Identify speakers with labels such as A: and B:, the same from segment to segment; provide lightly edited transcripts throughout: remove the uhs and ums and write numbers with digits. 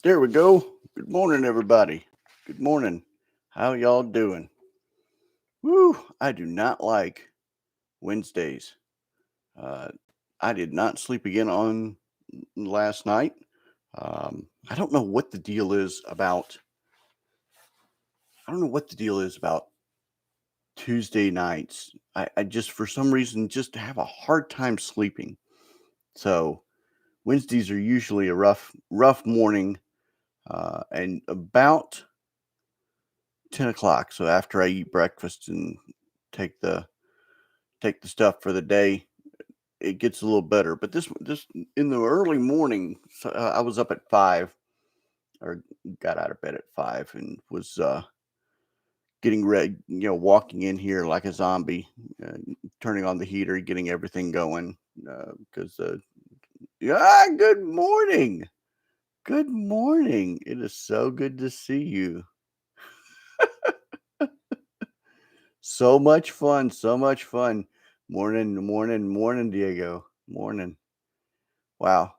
A: There we go. Good morning, everybody. Good morning. How y'all doing? Woo! I do not like Wednesdays. Uh, I did not sleep again on last night. I don't know what the deal is about. I don't know what the deal is about Tuesday nights. I just, for some reason, just have a hard time sleeping. So Wednesdays are usually a rough morning, and about 10 o'clock. So after I eat breakfast and take the take the stuff for the day, it gets a little better. But this in the early morning, so, I was up at 5, or got out of bed at 5, and was getting ready, walking in here like a zombie, uh, turning on the heater, getting everything going. Because yeah, good morning, good morning. It is so good to see you. So much fun, so much fun. Morning, morning, morning, Diego. Morning. Wow.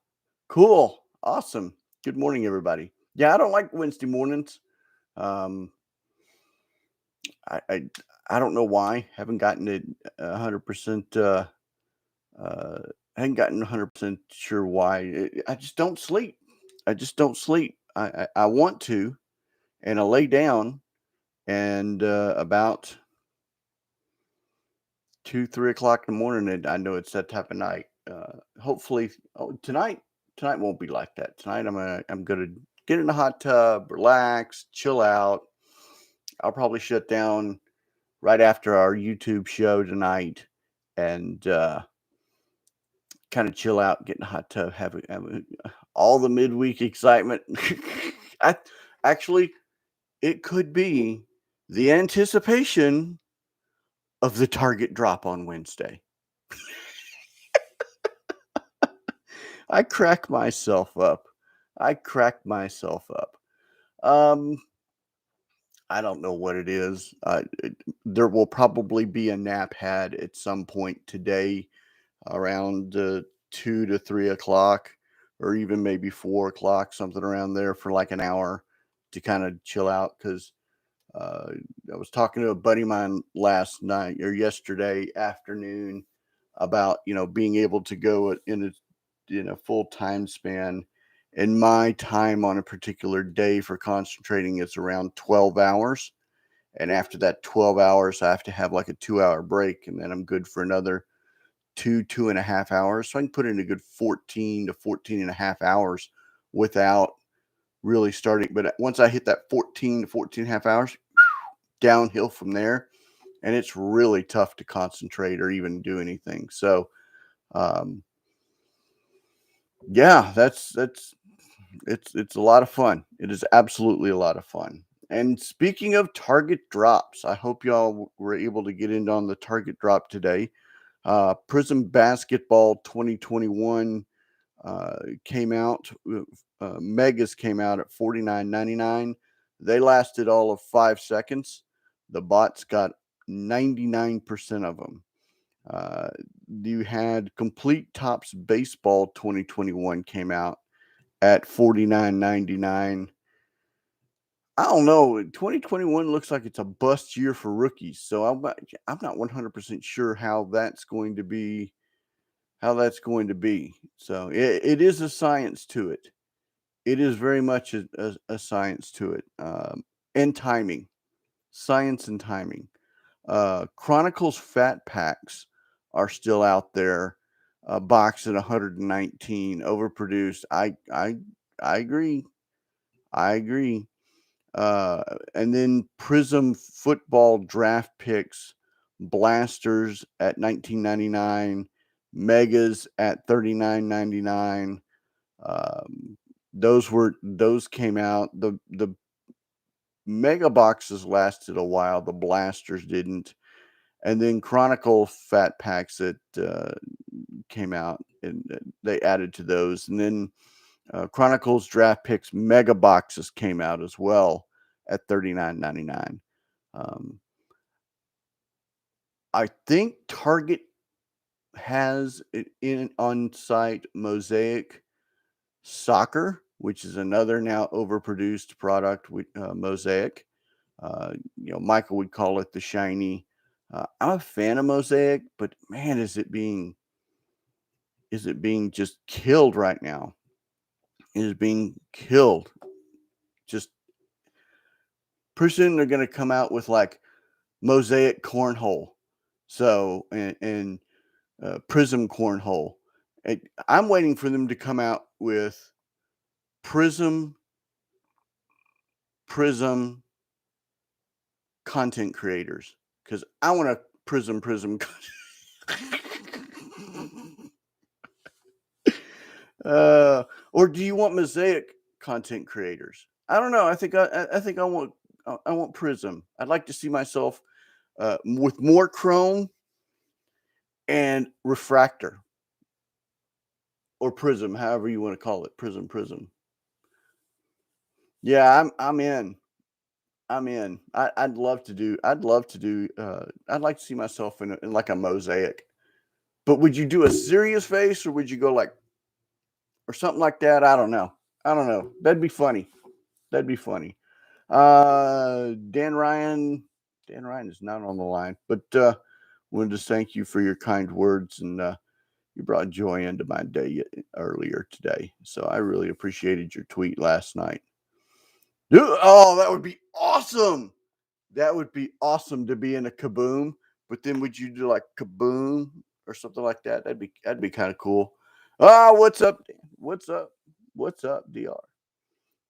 A: Cool. Awesome. Good morning, everybody. Yeah, I don't like Wednesday mornings. Um, I, I, I don't know why. Haven't gotten it 100%. Uh, I haven't gotten 100% sure why. I just don't sleep. I just don't sleep. I want to, and I lay down, and about 2, 3 o'clock in the morning, and I know it's that type of night. Hopefully, tonight won't be like that. Tonight, I'm gonna get in the hot tub, relax, chill out. I'll probably shut down right after our YouTube show tonight, and kind of chill out, get in the hot tub, all the midweek excitement. I actually, it could be the anticipation of the Target drop on Wednesday. I crack myself up. I crack myself up. Um, I don't know what it is. There will probably be a nap had at some point today around 2 to 3 o'clock, or even maybe 4 o'clock, something around there for like an hour to kind of chill out. Because uh, I was talking to a buddy of mine last night or yesterday afternoon about being able to go in a full time span, and my time on a particular day for concentrating is around 12 hours, and after that 12 hours I have to have like a 2 hour break, and then I'm good for another 2.5 hours, so I can put in a good 14 to 14 and a half hours without really starting. But once I hit that 14 to 14 and a half hours, downhill from there, and it's really tough to concentrate or even do anything. So um, yeah, that's it's a lot of fun. It is absolutely a lot of fun. And speaking of Target drops, I hope y'all were able to get in on the Target drop today. Prism Basketball 2021 came out. Megas came out at 49.99. They lasted all of 5 seconds. The bots got 99% of them. Uh, you had Complete Tops Baseball 2021 came out at 49.99. I don't know. 2021 looks like it's a bust year for rookies, so I'm not 100% sure how that's going to be. So it is a science to it. It is very much a science to it, and timing, science and timing. Chronicles Fat Packs are still out there, boxed at 119, overproduced. I agree. I agree. Uh, and then Prism Football Draft Picks Blasters at 19.99, Megas at 39.99. Um, those came out. The mega boxes lasted a while. The blasters didn't. And then Chronicle Fat Packs that came out, and they added to those. And then Chronicles Draft Picks mega boxes came out as well at 39.99. Um, I think Target has it in on site Mosaic Soccer. which is another now overproduced product with Mosaic. Michael would call it the shiny. I'm a fan of Mosaic, but man, is it being just killed right now? It is being killed. Just pretty soon they're going to come out with like Mosaic cornhole, so and Prism cornhole. I'm waiting for them to come out with Prism content creators, because I want a Prism. Or do you want Mosaic content creators? I don't know. I think I want Prism. I'd like to see myself with more chrome and refractor, or Prism, however you want to call it. Prism. Yeah, I'm in. I'm in. I'd love to do. I'd love to do. I'd like to see myself in like a Mosaic. But would you do a serious face, or would you go like, or something like that? I don't know. I don't know. That'd be funny. That'd be funny. Dan Ryan. Dan Ryan is not on the line, but wanted to thank you for your kind words, and you brought joy into my day earlier today. So I really appreciated your tweet last night. Dude, oh, that would be awesome. That would be awesome to be in a kaboom. But then would you do like kaboom or something like that? That'd be kind of cool. Ah, what's up, Dan? What's up? What's up, DR?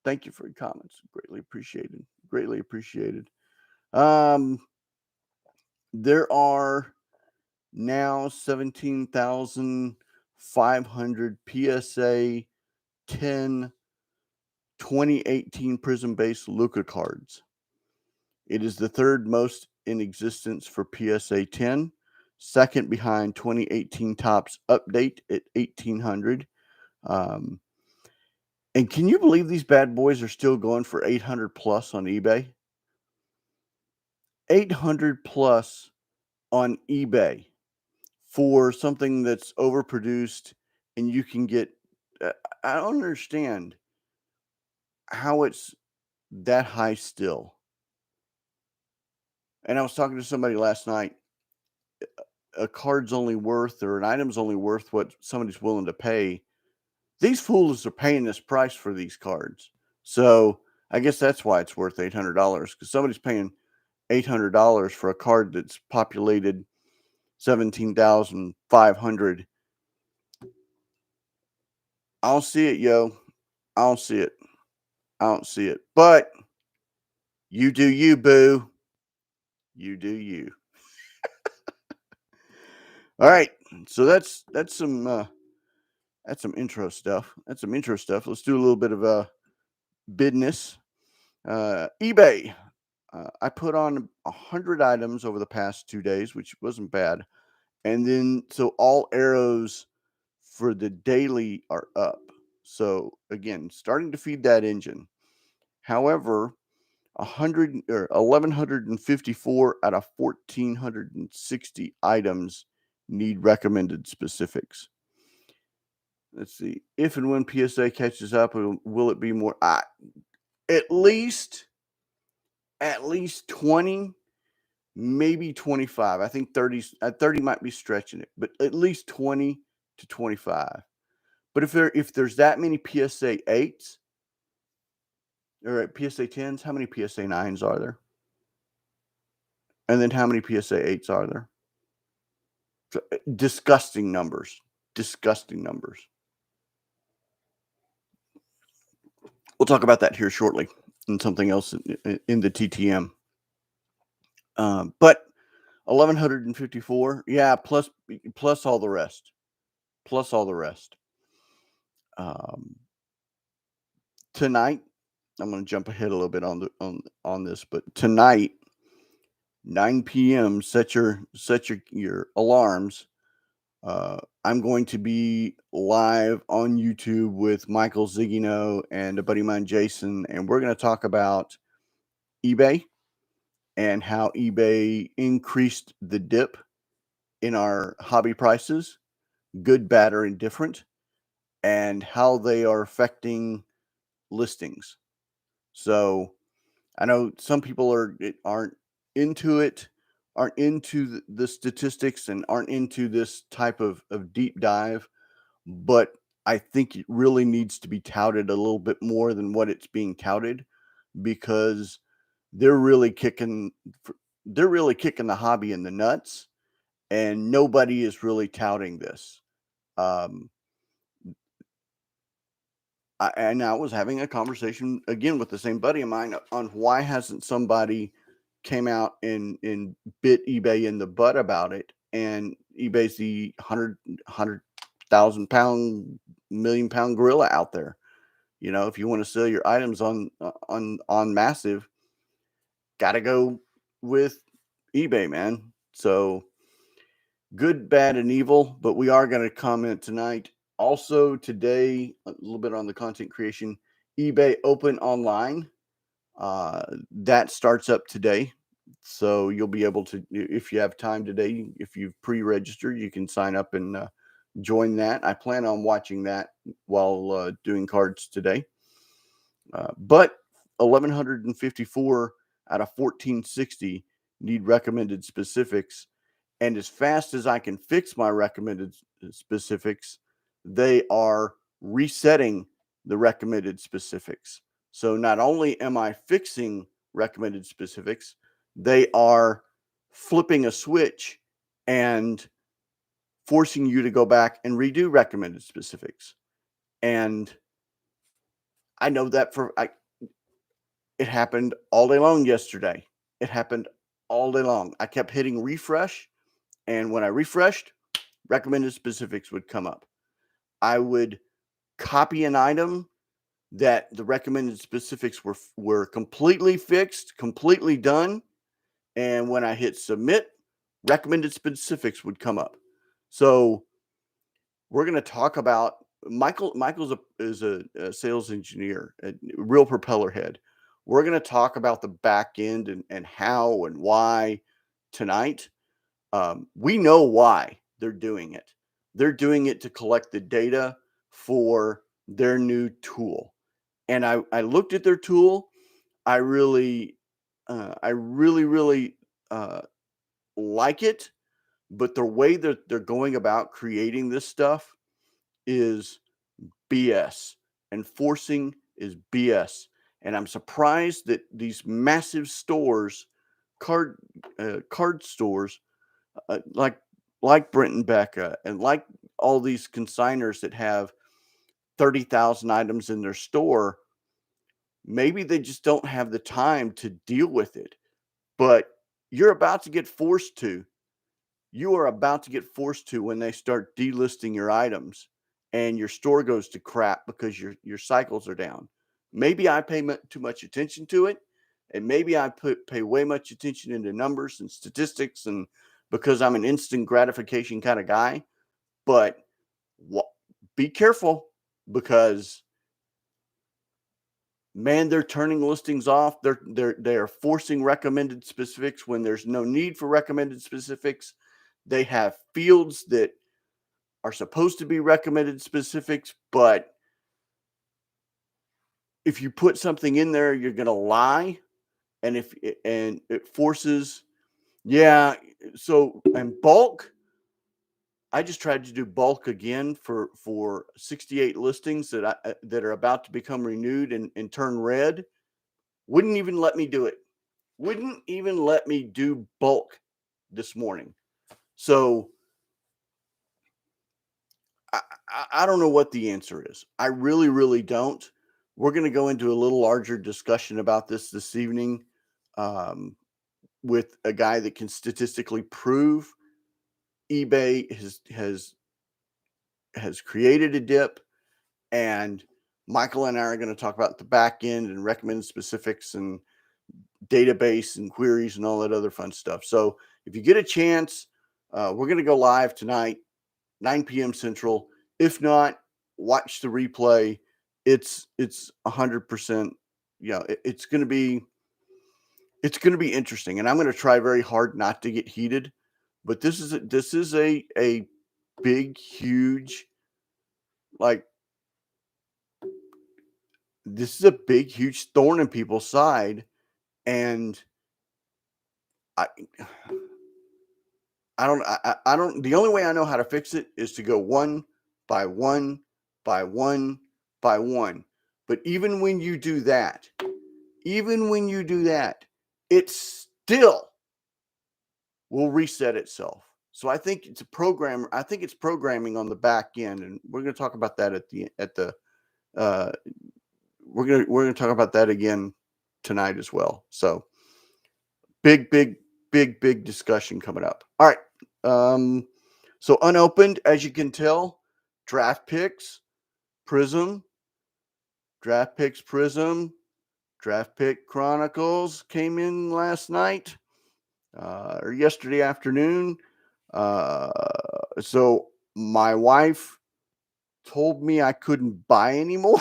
A: Thank you for your comments. Greatly appreciated. Greatly appreciated. Um, there are now 17,500 PSA 10 2018 Prism based Luca cards. It is the third most in existence for PSA 10, second behind 2018 Topps Update at 1,800. Um, and can you believe these bad boys are still going for 800 plus on eBay? 800 plus on eBay for something that's overproduced, and you can get. I don't understand how it's that high still. And I was talking to somebody last night. A card's only worth, or an item's only worth what somebody's willing to pay. These fools are paying this price for these cards. So I guess that's why it's worth $800, because somebody's paying $800 for a card that's populated 17,500. I don't see it, yo. I don't see it. I don't see it. But you do you, boo. You do you. All right. So that's some intro stuff. That's some intro stuff. Let's do a little bit of business. eBay. I put on 100 items over the past 2 days, which wasn't bad. And then so all arrows for the daily are up. So again, starting to feed that engine. However, 1154 out of 1460 items need recommended specifics. Let's see. If and when PSA catches up, will it be more? At least 20, maybe 25. I think 30 might be stretching it, but at least 20 to 25. But if there's that many PSA 8s or PSA 10s, how many PSA 9s are there? And then how many PSA 8s are there? Disgusting numbers. Disgusting numbers. We'll talk about that here shortly and something else in the TTM. But 1154, yeah, plus all the rest. Plus all the rest. Tonight, I'm going to jump ahead a little bit on this, but tonight, 9 p.m. Set your alarms. I'm going to be live on YouTube with Michael Zigino and a buddy of mine, Jason, and we're going to talk about eBay and how eBay increased the dip in our hobby prices, good, bad, or indifferent, and how they are affecting listings. So I know some people aren't into it, aren't into the statistics, and aren't into this type of deep dive, but I think it really needs to be touted a little bit more than what it's being touted, because they're really kicking they're really kicking the hobby in the nuts, and nobody is really touting this. Um, and I was having a conversation again with the same buddy of mine on why hasn't somebody came out and bit eBay in the butt about it. And eBay's the 100,000 pound, million-pound gorilla out there. You know, if you want to sell your items on massive, got to go with eBay, man. So good, bad, and evil. But we are going to comment tonight. Also today, a little bit on the content creation. eBay Open Online. That starts up today. So you'll be able to, if you have time today, if you've pre-registered, you can sign up and join that. I plan on watching that while doing cards today. But 1,154 out of 1,460 need recommended specifics. And as fast as I can fix my recommended specifics, they are resetting the recommended specifics. So not only am I fixing recommended specifics, they are flipping a switch and forcing you to go back and redo recommended specifics. And I know that it happened all day long yesterday. It happened all day long. I kept hitting refresh, and when I refreshed, recommended specifics would come up. I would copy an item that the recommended specifics were completely fixed, completely done, and when I hit submit, recommended specifics would come up. So we're going to talk about is a sales engineer, a real propeller head. We're going to talk about the back end and how and why tonight. We know why they're doing it. They're doing it to collect the data for their new tool. And I looked at their tool. I really uh, like it, but the way that they're going about creating this stuff is BS. Enforcing is BS. And I'm surprised that these massive stores, card card stores, like Brent and Becca, and like all these consigners that have 30,000 items in their store, maybe they just don't have the time to deal with it. But you're about to get forced to. You are about to get forced to when they start delisting your items and your store goes to crap because your cycles are down. Maybe I pay too much attention to it, and maybe I pay way much attention into numbers and statistics, and because I'm an instant gratification kind of guy. But be careful, because man, they're turning listings off. They are forcing recommended specifics when there's no need for recommended specifics. They have fields that are supposed to be recommended specifics, but if you put something in there, you're going to lie. And it forces, yeah. So, and bulk, I just tried to do bulk again for 68 listings that are about to become renewed and turn red. Wouldn't even let me do it. Wouldn't even let me do bulk this morning. So I don't know what the answer is. I really, really don't. We're going to go into a little larger discussion about this evening, um, with a guy that can statistically prove eBay has created a dip, and Michael and I are going to talk about the back end and recommend specifics and database and queries and all that other fun stuff. So if you get a chance, we're going to go live tonight, 9 p.m. Central. If not, watch the replay. It's 100%. Yeah, it's going to be interesting, and I'm going to try very hard not to get heated. But this is a big, huge, like, this is a big, huge thorn in people's side, and I I don't. The only way I know how to fix it is to go one by one by one by one. But even when you do that, it still will reset itself. So I think it's a program. I think it's programming on the back end, and we're going to talk about that at the. Uh, we're gonna talk about that again tonight as well. So big, big, big, big discussion coming up. All right. So unopened, as you can tell, draft picks, Prism, draft picks, Prism, draft pick Chronicles came in last night or yesterday afternoon. So my wife told me I couldn't buy anymore.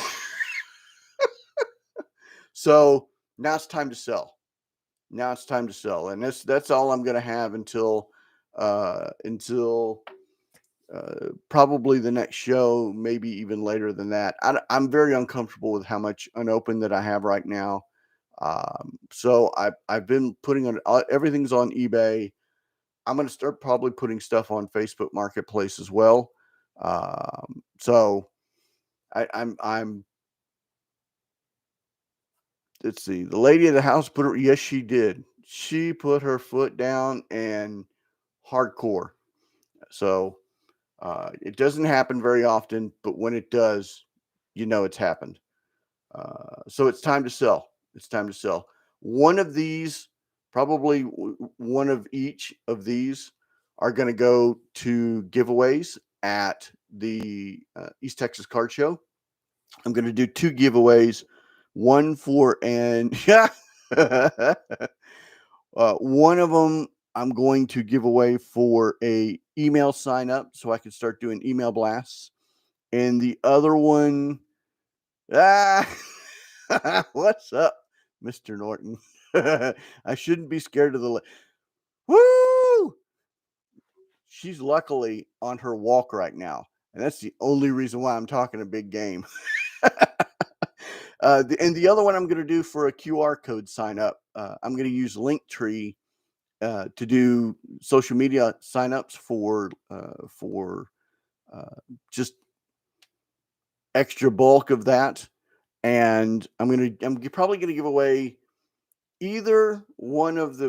A: So now it's time to sell. Now it's time to sell, and that's all I'm going to have until probably the next show, maybe even later than that. I'm very uncomfortable with how much unopened that I have right now. So I've been putting on everything's on eBay. I'm going to start probably putting stuff on Facebook Marketplace as well. So I'm let's see. The lady of the house put her. Yes, she did. She put her foot down and hardcore. So it doesn't happen very often, but when it does, you know it's happened. So it's time to sell. It's time to sell. One of these, probably one of each of these, are going to go to giveaways at the East Texas Card Show. I'm going to do 2 giveaways. One for and yeah, one of them I'm going to give away for a email sign up so I can start doing email blasts. And the other one, ah, what's up, Mr. Norton? I shouldn't be scared of the. Woo! She's luckily on her walk right now, and that's the only reason why I'm talking a big game. And the other one I'm going to do for a QR code sign up, I'm going to use Linktree to do social media signups for just extra bulk of that, and I'm probably gonna give away either one of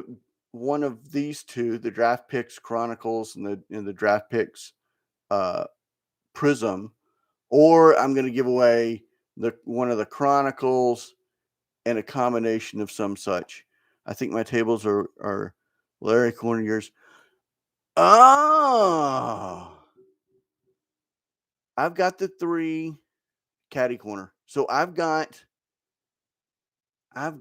A: these two, the Draft Picks Chronicles and the Draft Picks uh, Prism, or I'm gonna give away the one of the Chronicles and a combination of some such. I think my tables are Larry Corner yours. Oh, I've got the 3 caddy corner. So I've got I'm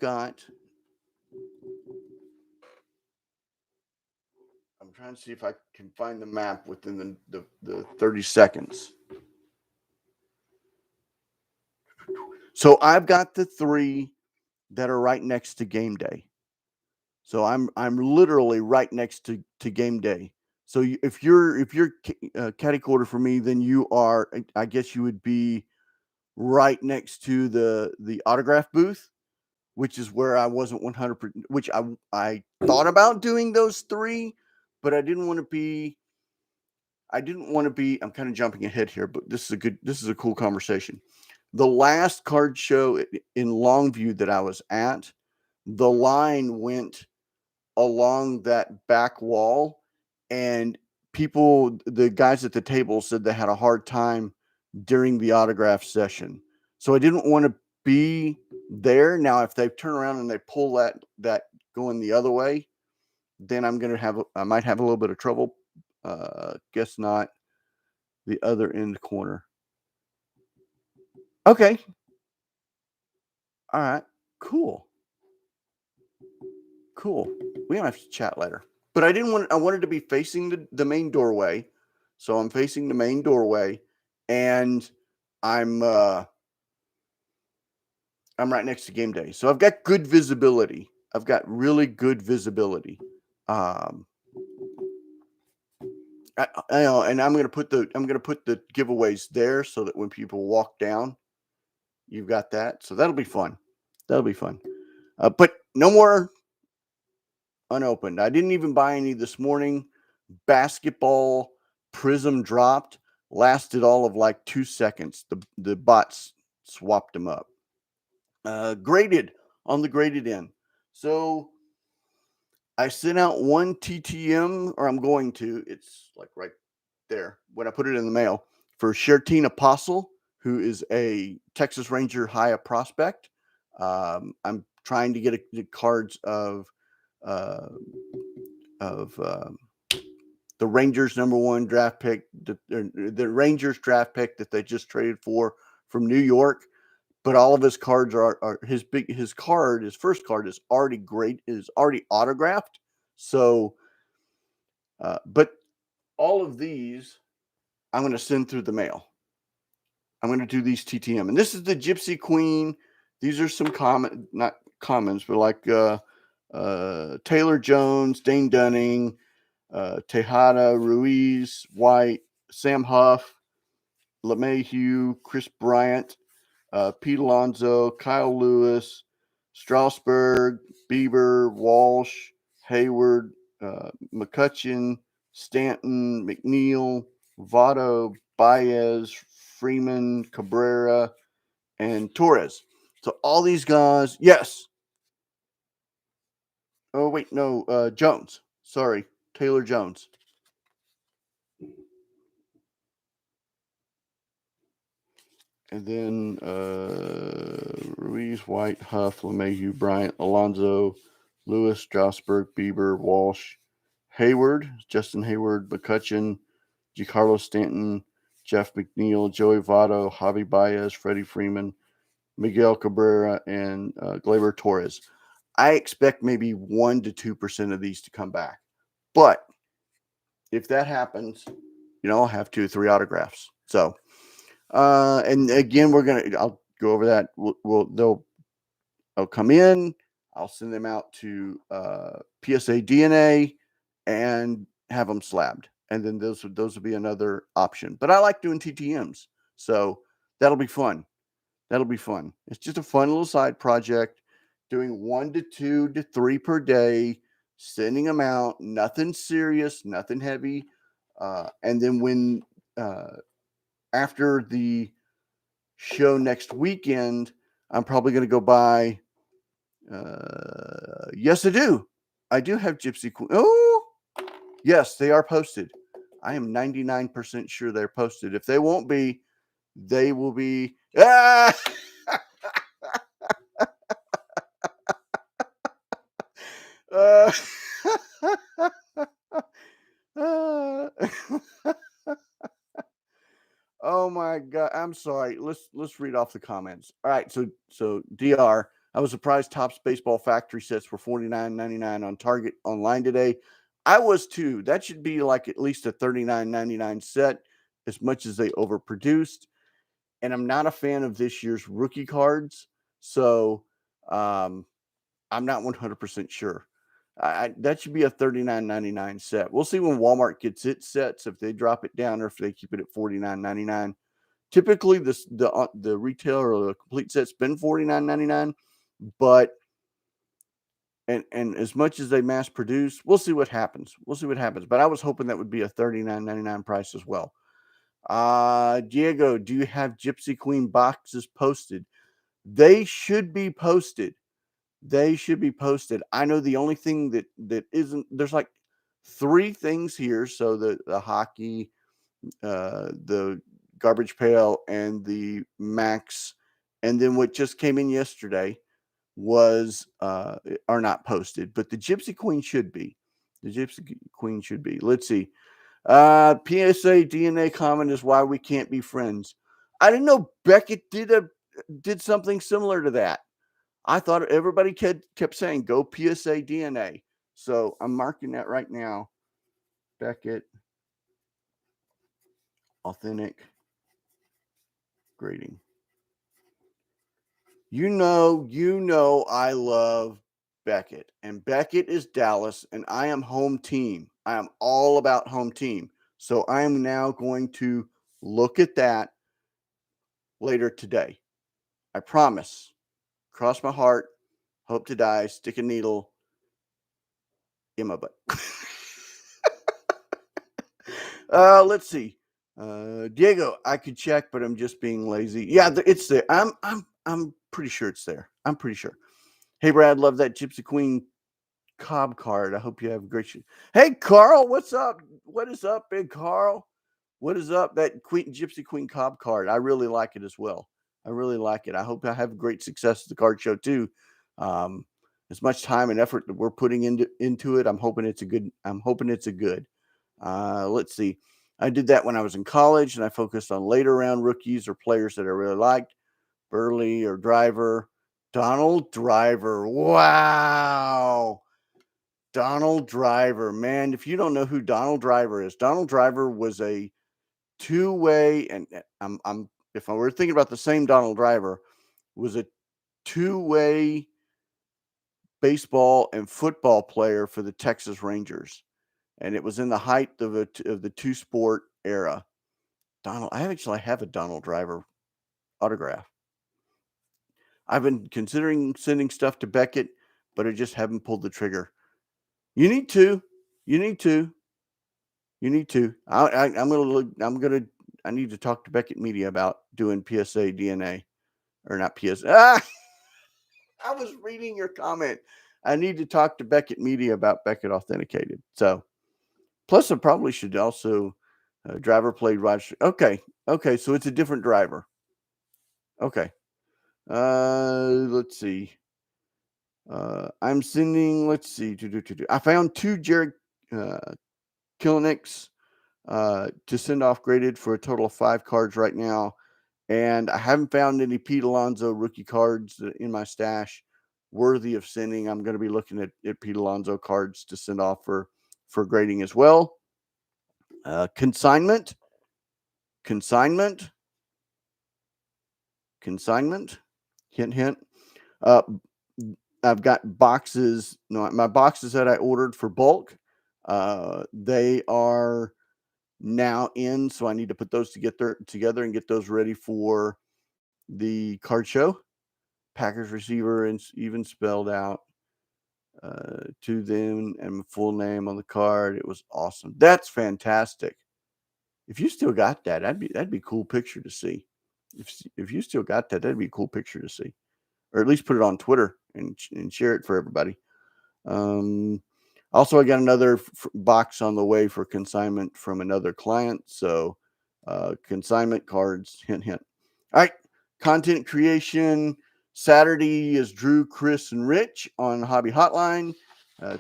A: trying to see if I can find the map within the 30 seconds. So I've got the 3 that are right next to game day. So I'm literally right next to game day. So if you're caddy quarter for me, then you are. I guess you would be right next to the autograph booth, which is where I wasn't 100%. Which I thought about doing those 3, but I didn't want to be. I didn't want to be. I'm kind of jumping ahead here, but this is a cool conversation. The last card show in Longview that I was at, the line went along that back wall, and the guys at the table said they had a hard time during the autograph session. So I didn't want to be there. Now, if they turn around and they pull that going the other way, then I might have a little bit of trouble. Guess not. The other end corner. Okay. All right. Cool. Cool. We don't have to chat later. But I wanted to be facing the main doorway. So I'm facing the main doorway, and I'm I'm right next to game day. So I've got good visibility. I've got really good visibility. Um I know, and I'm gonna put the giveaways there so that when people walk down, You've got that. So that'll be fun. That'll be fun. But no more unopened. I didn't even buy any this morning. Basketball Prism dropped, lasted all of like 2 seconds. The bots swapped them up. Graded on the graded end. So I sent out one TTM, or I'm going to. It's like right there when I put it in the mail for Sherteen Apostle, who is a Texas Ranger high prospect. I'm trying to get the cards uh, of the Rangers number one draft pick, the Rangers draft pick that they just traded for from New York. But all of his cards are his first card is already great, is already autographed. So, but all of these I'm going to send through the mail. I'm going to do these TTM, and this is the Gypsy Queen. These are some not commons, but like Taylor Jones, Dane Dunning, Tejada, Ruiz, White, Sam Huff, LeMahieu, Chris Bryant, Pete Alonso, Kyle Lewis, Strasburg, Bieber, Walsh, Hayward, McCutcheon, Stanton, McNeil, Votto, Baez, Freeman, Cabrera, and Torres. So all these guys, yes. Oh wait, no, Jones. Sorry, Taylor Jones. And then Ruiz, White, Huff, LeMahieu, Bryant, Alonso, Lewis, Strasburg, Bieber, Walsh, Hayward, Justin Hayward, McCutcheon, Giancarlo Stanton, Jeff McNeil, Joey Votto, Javi Baez, Freddie Freeman, Miguel Cabrera, and Gleyber Torres. I expect maybe 1 to 2% of these to come back. But if that happens, I'll have 2 or 3 autographs. So, and again, I'll go over that. They'll come in. I'll send them out to PSA DNA and have them slabbed. And then those will be another option. But I like doing TTMs. So that'll be fun. That'll be fun. It's just a fun little side project, doing 1 to 2 to 3 per day, sending them out, nothing serious, nothing heavy. And then when after the show next weekend, I'm probably going to go buy. Yes, I do. I do have Gypsy Queen. Oh, yes, they are posted. I am 99% sure they're posted. If they won't be, they will be. Ah! uh, oh my god! I'm sorry. Let's read off the comments. All right. So Dr. I was surprised Topps Baseball Factory sets were $49.99 on Target online today. I was too. That should be like at least a $39.99 set, as much as they overproduced. And I'm not a fan of this year's rookie cards, so I'm not 100% sure. That should be a $39.99 set. We'll see when Walmart gets its sets, if they drop it down or if they keep it at $49.99. Typically, the retailer or the complete set's been $49.99, but and as much as they mass produce, we'll see what happens. We'll see what happens. But I was hoping that would be a $39.99 price as well. Diego, do you have Gypsy Queen boxes posted? They should be posted. They should be posted. I know the only thing that isn't, there's like 3 things here. So the hockey, the garbage pail, and the Max, and then what just came in yesterday was are not posted, but the Gypsy Queen should be. The Gypsy Queen should be. Let's see. PSA DNA comment is why we can't be friends. I didn't know Beckett did something similar to that. I thought everybody kept saying go PSA DNA. So I'm marking that right now. Beckett authentic grading. You know I love Beckett, and Beckett is Dallas, and I am home team. I am all about home team. So I am now going to look at that later today. I promise. Cross my heart. Hope to die. Stick a needle in my butt. Let's see. Diego, I could check, but I'm just being lazy. Yeah, it's there. I'm pretty sure it's there. I'm pretty sure. Hey, Brad, love that Gypsy Queen Cobb card. I hope you have a great show. Hey, Carl, what's up? What is up, big Carl? What is up? That Gypsy Queen Cobb card. I really like it as well. I really like it. I hope I have great success at the card show too. Um, as much time and effort that we're putting into it, I'm hoping it's a good. I'm hoping it's a good. Let's see. I did that when I was in college, and I focused on later round rookies or players that I really liked. Burley or Driver. Donald Driver. Wow. Donald Driver. Man, if you don't know who Donald Driver is, Donald Driver was a two-way, and I'm if I were thinking about the same Donald Driver, was a two-way baseball and football player for the Texas Rangers. And it was in the height of the two-sport era. I actually have a Donald Driver autograph. I've been considering sending stuff to Beckett, but I just haven't pulled the trigger. You need to. You need to. You need to. I'm gonna look. I need to talk to Beckett Media about doing PSA DNA or not PSA. I was reading your comment. I need to talk to Beckett Media about Beckett Authenticated. So, plus I probably should also driver played Roger. Okay, so it's a different driver. Okay. Let's see. I'm sending. Let's see. I found two Jared Kilinicks to send off graded for a total of 5 cards right now. And I haven't found any Pete Alonso rookie cards in my stash worthy of sending. I'm going to be looking at Pete Alonso cards to send off for grading as well. Consignment. Hint, hint. I've got boxes. No, my boxes that I ordered for bulk. They are now in, so I need to put those together and get those ready for the card show. Packers receiver and even spelled out to them and full name on the card. It was awesome. That's fantastic. If you still got that, that'd be a cool picture to see. If you still got that, that'd be a cool picture to see, or at least put it on Twitter and share it for everybody. Also, I got another box on the way for consignment from another client. So, consignment cards, hint, hint. All right, content creation. Saturday is Drew, Chris, and Rich on Hobby Hotline.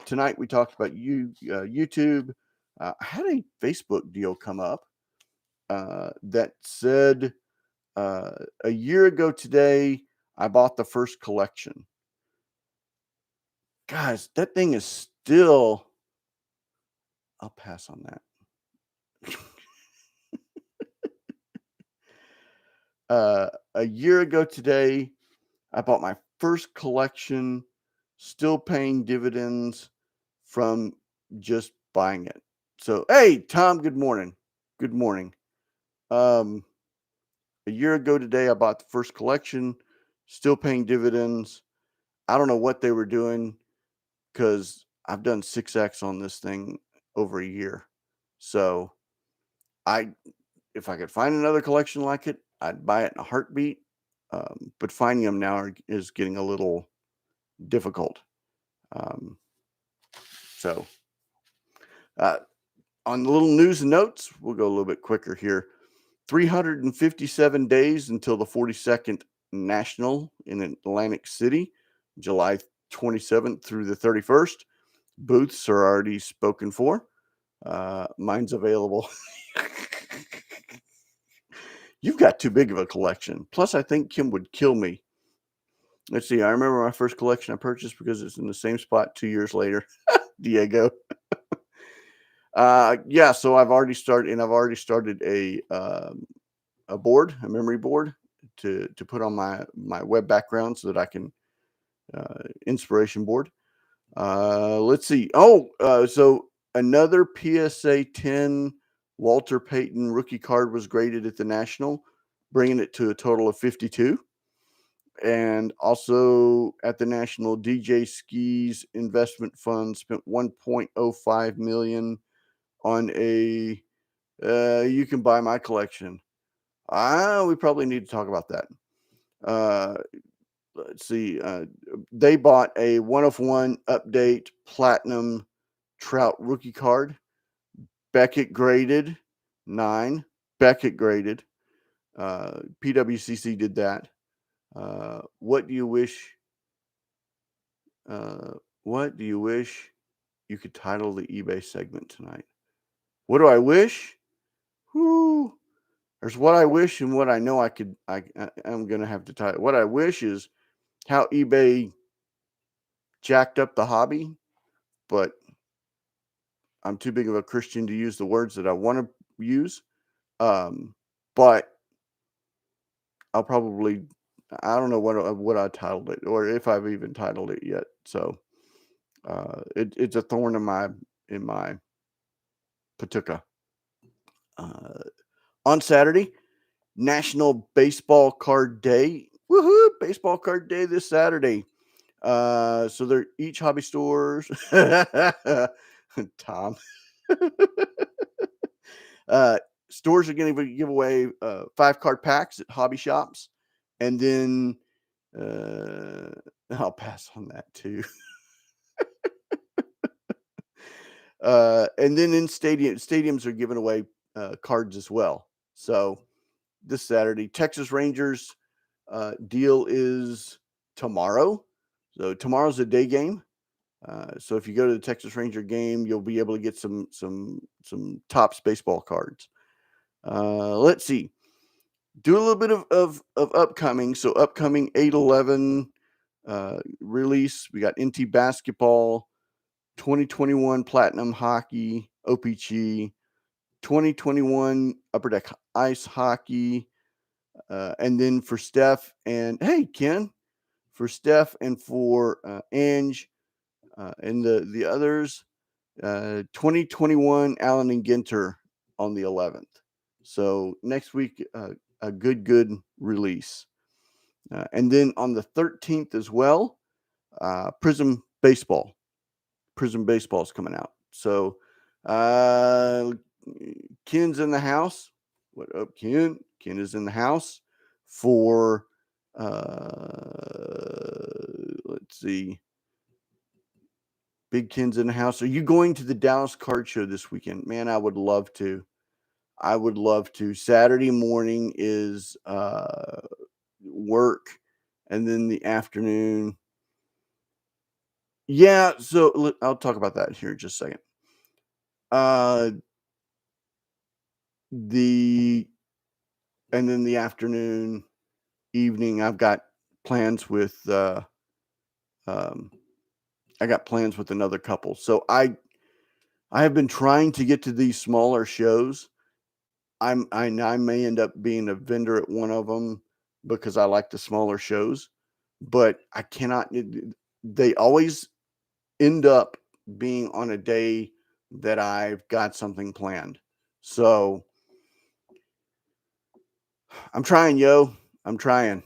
A: Tonight we talked about YouTube. I had a Facebook deal come up that said a year ago today, I bought the first collection. Guys, that thing is still. I'll pass on that. A year ago today, I bought my first collection, still paying dividends from just buying it. So, hey, Tom, good morning. Good morning. A year ago today, I bought the first collection, still paying dividends. I don't know what they were doing because I've done 6x on this thing over a year. So, if I could find another collection like it, I'd buy it in a heartbeat. But finding them now is getting a little difficult. So, on the little news and notes, we'll go a little bit quicker here. 357 days until the 42nd National in Atlantic City, July 27th through the 31st. Booths are already spoken for. Mine's available. You've got too big of a collection. Plus, I think Kim would kill me. Let's see. I remember my first collection I purchased because it's in the same spot 2 years later. Diego. Yeah. So I've already started a board, a memory board to put on my web background so that I can inspiration board. Let's see. So another PSA 10 Walter Payton rookie card was graded at the National, bringing it to a total of 52. And also at the National, DJ Skis Investment Fund spent 1.05 million on a you can buy my collection. We probably need to talk about that. Uh, let's see. They bought a 1 of 1 update platinum Trout rookie card. Beckett graded 9. Beckett graded. PWCC did that. What do you wish? What do you wish you could title the eBay segment tonight? What do I wish? Whoo. There's what I wish and what I know I could. I'm gonna have to title. What I wish is how eBay jacked up the hobby, but I'm too big of a Christian to use the words that I want to use. But I'll probably, I don't know what I titled it or if I've even titled it yet. So it's a thorn in my patuka. On Saturday, National Baseball Card Day. Woohoo! Baseball Card Day this Saturday. So they're each hobby stores. Tom. Stores are going to give away 5-card packs at hobby shops, and then I'll pass on that too. And then in stadiums are giving away cards as well. So this Saturday, Texas Rangers deal is tomorrow. So tomorrow's a day game. So if you go to the Texas Ranger game, you'll be able to get some Topps baseball cards. Let's see. Do a little bit of upcoming. So upcoming 8/11 release. We got NT basketball, 2021 Platinum Hockey, OPG, 2021 Upper Deck Ice Hockey, and then for Steph and hey Ken, for Steph and for Ange, and the others, 2021 Allen and Ginter on the 11th. So next week, a good release, and then on the 13th as well, Prism Baseball. Prism Baseball is coming out. So Ken's in the house. What up, Ken? Ken is in the house for let's see. Big Ken's in the house. Are you going to the Dallas Card Show this weekend? Man, I would love to. I would love to. Saturday morning is work, and then the afternoon. Yeah, so I'll talk about that here in just a second. And then the afternoon, evening, I've got plans with I got plans with another couple. So I have been trying to get to these smaller shows. I may end up being a vendor at one of them because I like the smaller shows, but I cannot. They always end up being on a day that I've got something planned. So I'm trying, yo. I'm trying.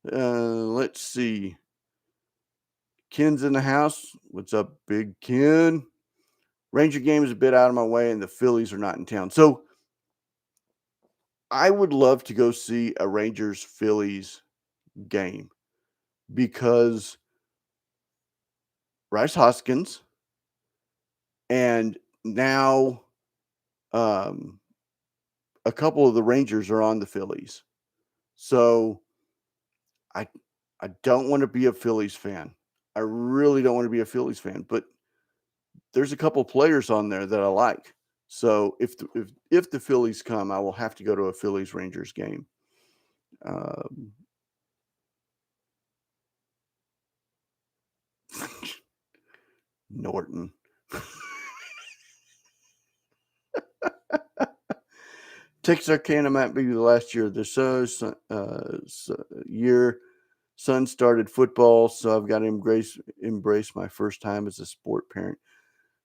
A: Let's see. Ken's in the house. What's up, Big Ken? Ranger game is a bit out of my way, and the Phillies are not in town. So I would love to go see a Rangers Phillies game because Rice Hoskins and now a couple of the Rangers are on the Phillies. So I don't want to be a Phillies fan. I really don't want to be a Phillies fan, but there's a couple players on there that I like. So if the Phillies come, I will have to go to a Phillies Rangers game. Norton. Texarkana might be the last year. The son started football, so I've got to embrace my first time as a sport parent.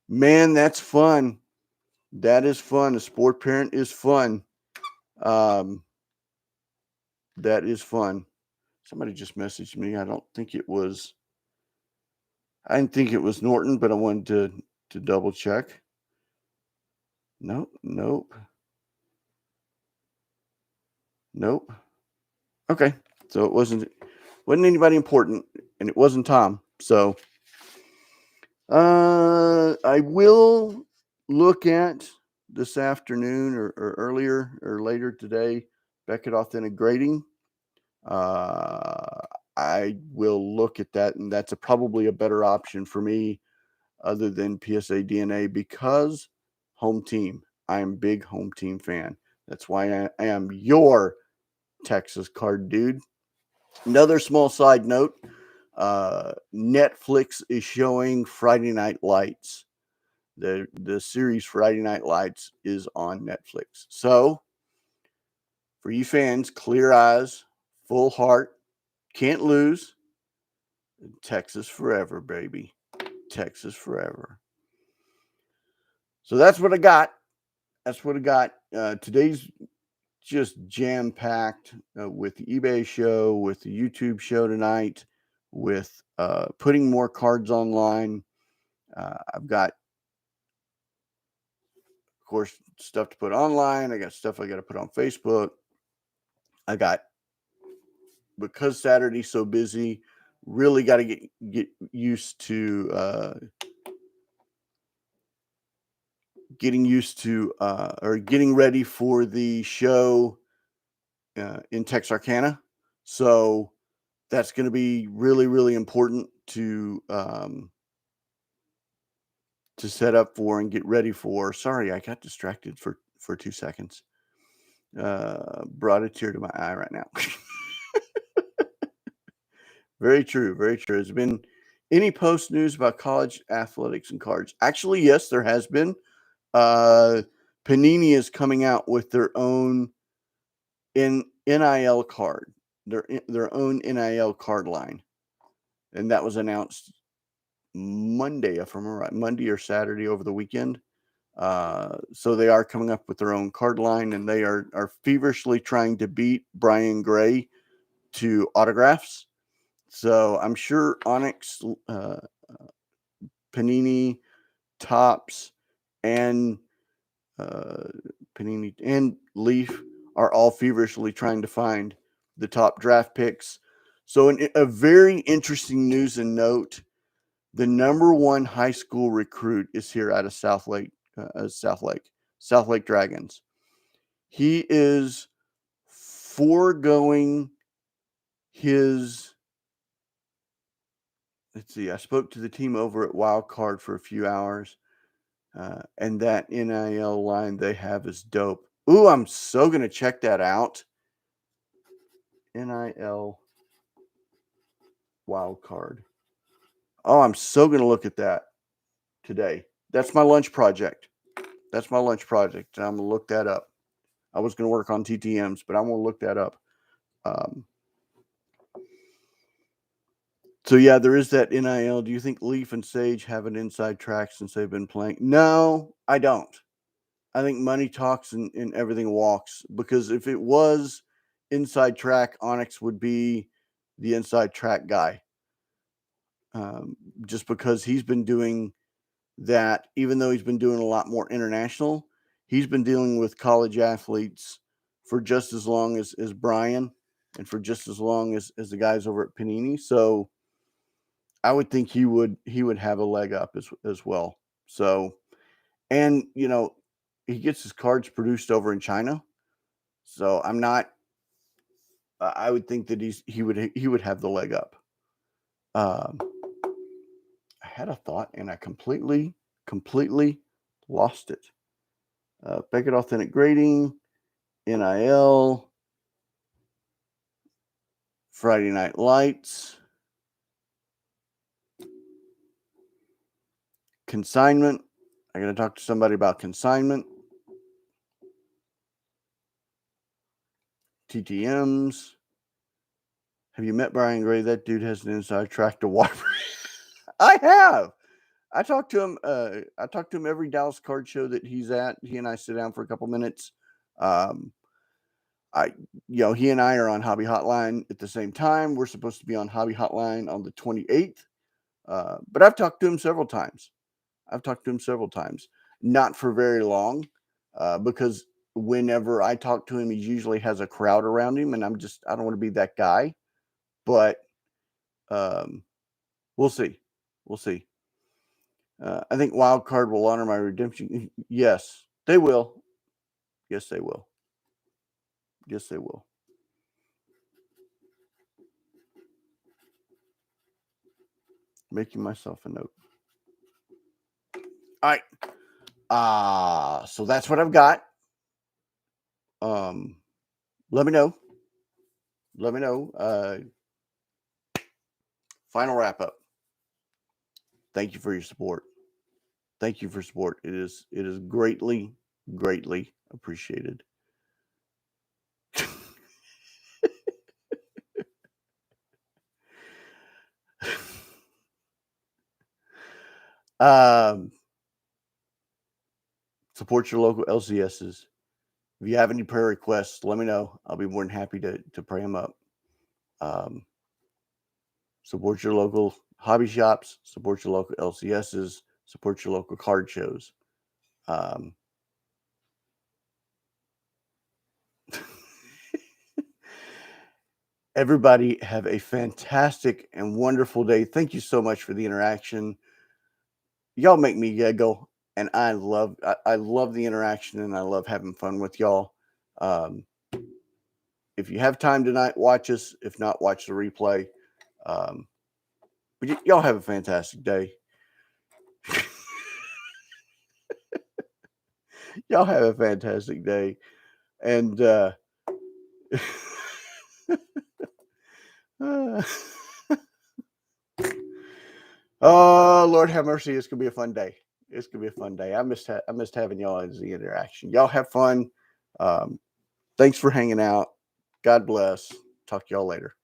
A: Man, that's fun. That is fun. A sport parent is fun. That is fun. Somebody just messaged me. I didn't think it was Norton, but I wanted to double check. Nope. Okay. So it wasn't anybody important, and it wasn't Tom. So I will look at this afternoon or earlier or later today, Beckett Authentic Grading. I will look at that, and that's probably a better option for me other than PSA DNA because home team. I am a big home team fan. That's why I am your Texas card dude. Another small side note, Netflix is showing Friday Night Lights. The series Friday Night Lights is on Netflix. So for you fans, clear eyes, full heart, can't lose. Texas forever, baby. Texas forever. So that's what I got. Today's just jam packed with the eBay show, with the YouTube show tonight, with putting more cards online. I've got, of course, stuff to put online. I got stuff I got to put on Facebook. I got, because Saturday's so busy, really got to get used to getting ready for the show in Texarkana. So that's going to be really, really important to set up for and get ready for. Sorry, I got distracted for 2 seconds. Brought a tear to my eye right now. Very true. Very true. Has there been any post news about college athletics and cards? Actually, yes, there has been. Panini is coming out with their own NIL card, their own NIL card line, and that was announced Monday, if I'm right, Monday or Saturday over the weekend. So they are coming up with their own card line, and they are feverishly trying to beat Brian Gray to autographs. So I'm sure Onyx, Panini, Topps, and Panini and Leaf are all feverishly trying to find the top draft picks. So a very interesting news and note: the number one high school recruit is here out of South Lake Dragons. He is foregoing his. Let's see. I spoke to the team over at Wild Card for a few hours, and that NIL line they have is dope. Ooh, I'm so gonna check that out. NIL Wild Card. Oh, I'm so gonna look at that today. That's my lunch project. And I'm gonna look that up. I was gonna work on TTMs, but I'm gonna look that up. So yeah, there is that NIL. Do you think Leaf and Sage have an inside track since they've been playing? No, I don't. I think money talks and everything walks, because if it was inside track, Onyx would be the inside track guy. Just because he's been doing that, even though he's been doing a lot more international, he's been dealing with college athletes for just as long as Brian, and for just as long as the guys over at Panini. So I would think he would have a leg up as well. So, and he gets his cards produced over in China. So I'm not. I would think that he would have the leg up. Um, I had a thought and I completely lost it. Beckett Authentic Grading, NIL, Friday Night Lights, consignment. I got to talk to somebody about consignment. TTMs. Have you met Brian Gray? That dude has an inside track to water. I have. I talk to him. I talk to him every Dallas card show that he's at. He and I sit down for a couple minutes. I, he and I are on Hobby Hotline at the same time. We're supposed to be on Hobby Hotline on the 28th. But I've talked to him several times. Not for very long, because whenever I talk to him, he usually has a crowd around him, and I don't want to be that guy. But um, we'll see. We'll see. I think Wildcard will honor my redemption. Yes, they will. Yes, they will. Yes, they will. Making myself a note. All right. So that's what I've got. Um, let me know. Let me know. Final wrap up. Thank you for your support. Thank you for support. It is greatly, greatly appreciated. um, support your local LCSs. If you have any prayer requests, let me know. I'll be more than happy to pray them up. Support your local hobby shops. Support your local LCSs. Support your local card shows. Everybody have a fantastic and wonderful day. Thank you so much for the interaction. Y'all make me giggle, and I love the interaction, and I love having fun with y'all. If you have time tonight, watch us. If not, watch the replay. But y'all have a fantastic day. Y'all have a fantastic day, and oh Lord have mercy, it's gonna be a fun day. It's gonna be a fun day. I missed having y'all as the interaction. Y'all have fun. Thanks for hanging out. God bless. Talk to y'all later.